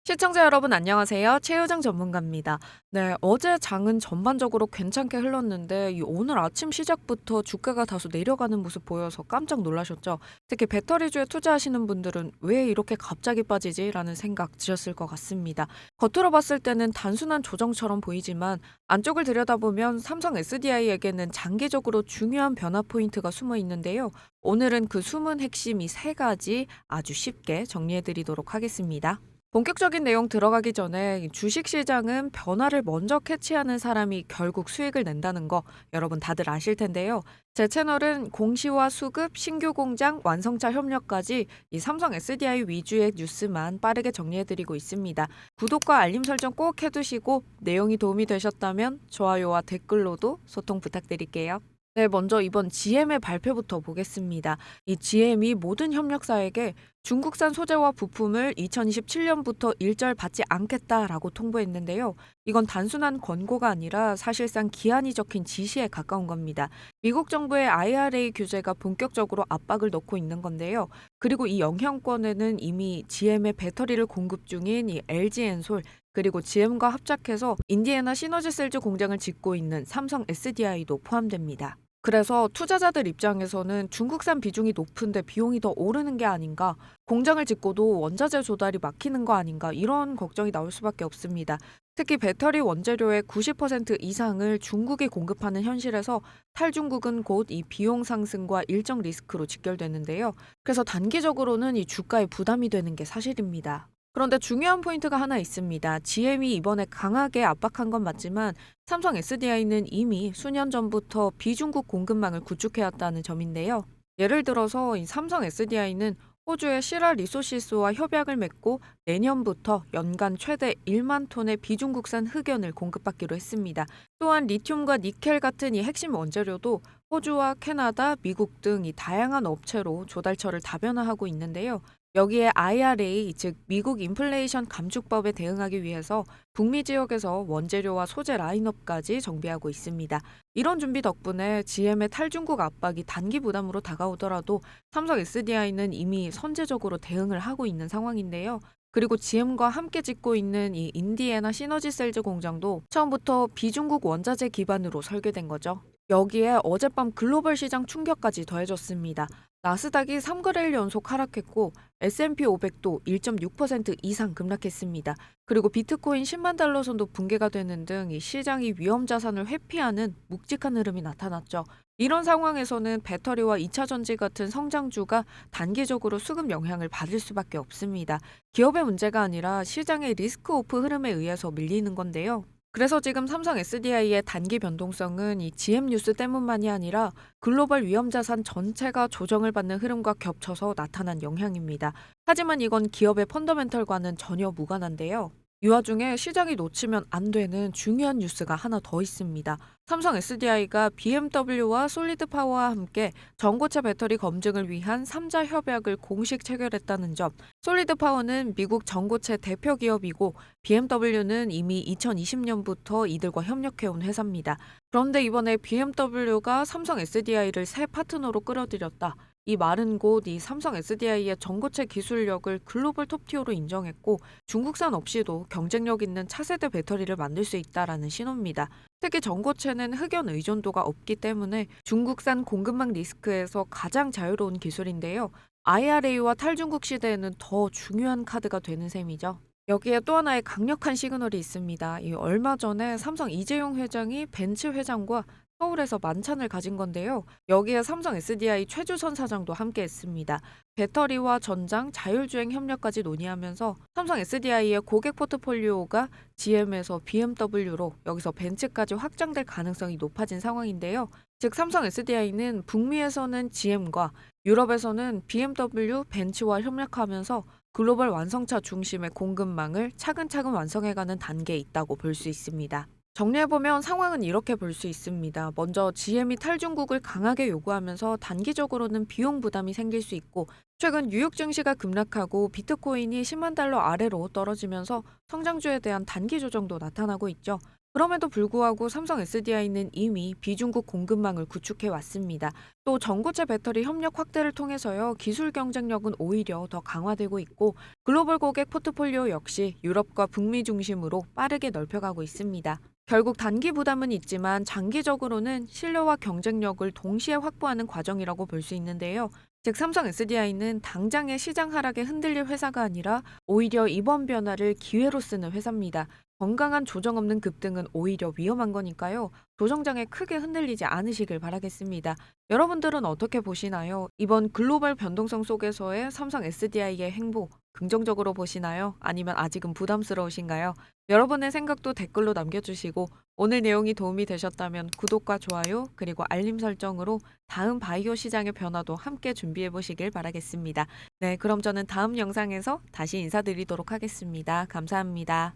시청자 여러분 안녕하세요. 최유정 전문가입니다. 네, 어제 장은 전반적으로 괜찮게 흘렀는데 오늘 아침 시작부터 주가가 다소 내려가는 모습 보여서 깜짝 놀라셨죠? 특히 배터리주에 투자하시는 분들은 왜 이렇게 갑자기 빠지지라는 생각 드셨을 것 같습니다. 겉으로 봤을 때는 단순한 조정처럼 보이지만 안쪽을 들여다보면 삼성 SDI에게는 장기적으로 중요한 변화 포인트가 숨어 있는데요. 오늘은 그 숨은 핵심 이 세 가지 아주 쉽게 정리해 드리도록 하겠습니다. 본격적인 내용 들어가기 전에 주식 시장은 변화를 먼저 캐치하는 사람이 결국 수익을 낸다는 거 여러분 다들 아실 텐데요. 제 채널은 공시와 수급, 신규 공장, 완성차 협력까지 이 삼성 SDI 위주의 뉴스만 빠르게 정리해드리고 있습니다. 구독과 알림 설정 꼭 해두시고 내용이 도움이 되셨다면 좋아요와 댓글로도 소통 부탁드릴게요. 네, 먼저 이번 GM의 발표부터 보겠습니다. 이 GM이 모든 협력사에게 중국산 소재와 부품을 2027년부터 일절 받지 않겠다라고 통보했는데요. 이건 단순한 권고가 아니라 사실상 기한이 적힌 지시에 가까운 겁니다. 미국 정부의 IRA 규제가 본격적으로 압박을 넣고 있는 건데요. 그리고 이 영향권에는 이미 GM의 배터리를 공급 중인 이 LG엔솔 그리고 GM과 합작해서 인디애나 시너지셀즈 공장을 짓고 있는 삼성 SDI도 포함됩니다. 그래서 투자자들 입장에서는 중국산 비중이 높은데 비용이 더 오르는 게 아닌가, 공장을 짓고도 원자재 조달이 막히는 거 아닌가 이런 걱정이 나올 수밖에 없습니다. 특히 배터리 원재료의 90% 이상을 중국이 공급하는 현실에서 탈중국은 곧 이 비용 상승과 일정 리스크로 직결되는데요. 그래서 단기적으로는 이 주가에 부담이 되는 게 사실입니다. 그런데 중요한 포인트가 하나 있습니다. GM이 이번에 강하게 압박한 건 맞지만 삼성 SDI는 이미 수년 전부터 비중국 공급망을 구축해왔다는 점인데요. 예를 들어서 이 삼성 SDI는 호주의 시라 리소시스와 협약을 맺고 내년부터 연간 최대 1만 톤의 비중국산 흑연을 공급받기로 했습니다. 또한 리튬과 니켈 같은 이 핵심 원재료도 호주와 캐나다, 미국 등 이 다양한 업체로 조달처를 다변화하고 있는데요. 여기에 IRA, 즉 미국 인플레이션 감축법에 대응하기 위해서 북미 지역에서 원재료와 소재 라인업까지 정비하고 있습니다. 이런 준비 덕분에 GM의 탈중국 압박이 단기 부담으로 다가오더라도 삼성 SDI는 이미 선제적으로 대응을 하고 있는 상황인데요. 그리고 GM과 함께 짓고 있는 이 인디애나 시너지셀즈 공장도 처음부터 비중국 원자재 기반으로 설계된 거죠. 여기에 어젯밤 글로벌 시장 충격까지 더해졌습니다. 나스닥이 3거래일 연속 하락했고 S&P 500도 1.6% 이상 급락했습니다. 그리고 비트코인 10만 달러 선도 붕괴가 되는 등 이 시장이 위험 자산을 회피하는 묵직한 흐름이 나타났죠. 이런 상황에서는 배터리와 2차 전지 같은 성장주가 단기적으로 수급 영향을 받을 수밖에 없습니다. 기업의 문제가 아니라 시장의 리스크 오프 흐름에 의해서 밀리는 건데요. 그래서 지금 삼성 SDI의 단기 변동성은 이 GM 뉴스 때문만이 아니라 글로벌 위험 자산 전체가 조정을 받는 흐름과 겹쳐서 나타난 영향입니다. 하지만 이건 기업의 펀더멘털과는 전혀 무관한데요. 이 와중에 시장이 놓치면 안 되는 중요한 뉴스가 하나 더 있습니다. 삼성 SDI가 BMW와 솔리드 파워와 함께 전고체 배터리 검증을 위한 3자 협약을 공식 체결했다는 점. 솔리드 파워는 미국 전고체 대표 기업이고 BMW는 이미 2020년부터 이들과 협력해온 회사입니다. 그런데 이번에 BMW가 삼성 SDI를 새 파트너로 끌어들였다. 이 말은 곧 이 삼성 SDI의 전고체 기술력을 글로벌 톱티어로 인정했고 중국산 없이도 경쟁력 있는 차세대 배터리를 만들 수 있다라는 신호입니다. 특히 전고체는 흑연 의존도가 없기 때문에 중국산 공급망 리스크에서 가장 자유로운 기술인데요. IRA와 탈중국 시대에는 더 중요한 카드가 되는 셈이죠. 여기에 또 하나의 강력한 시그널이 있습니다. 이 얼마 전에 삼성 이재용 회장이 벤츠 회장과 서울에서 만찬을 가진 건데요. 여기에 삼성 SDI 최주선 사장도 함께 했습니다. 배터리와 전장, 자율주행 협력까지 논의하면서 삼성 SDI의 고객 포트폴리오가 GM에서 BMW로 여기서 벤츠까지 확장될 가능성이 높아진 상황인데요. 즉 삼성 SDI는 북미에서는 GM과 유럽에서는 BMW, 벤츠와 협력하면서 글로벌 완성차 중심의 공급망을 차근차근 완성해가는 단계에 있다고 볼 수 있습니다. 정리해보면 상황은 이렇게 볼 수 있습니다. 먼저 GM이 탈중국을 강하게 요구하면서 단기적으로는 비용 부담이 생길 수 있고 최근 뉴욕 증시가 급락하고 비트코인이 10만 달러 아래로 떨어지면서 성장주에 대한 단기 조정도 나타나고 있죠. 그럼에도 불구하고 삼성 SDI는 이미 비중국 공급망을 구축해 왔습니다. 또 전고체 배터리 협력 확대를 통해서요, 기술 경쟁력은 오히려 더 강화되고 있고, 글로벌 고객 포트폴리오 역시 유럽과 북미 중심으로 빠르게 넓혀가고 있습니다. 결국 단기 부담은 있지만 장기적으로는 신뢰와 경쟁력을 동시에 확보하는 과정이라고 볼 수 있는데요. 즉 삼성 SDI는 당장의 시장 하락에 흔들릴 회사가 아니라 오히려 이번 변화를 기회로 쓰는 회사입니다. 건강한 조정 없는 급등은 오히려 위험한 거니까요. 조정장에 크게 흔들리지 않으시길 바라겠습니다. 여러분들은 어떻게 보시나요? 이번 글로벌 변동성 속에서의 삼성 SDI의 행보 긍정적으로 보시나요? 아니면 아직은 부담스러우신가요? 여러분의 생각도 댓글로 남겨주시고 오늘 내용이 도움이 되셨다면 구독과 좋아요 그리고 알림 설정으로 다음 바이오 시장의 변화도 함께 준비해 보시길 바라겠습니다. 네, 그럼 저는 다음 영상에서 다시 인사드리도록 하겠습니다. 감사합니다.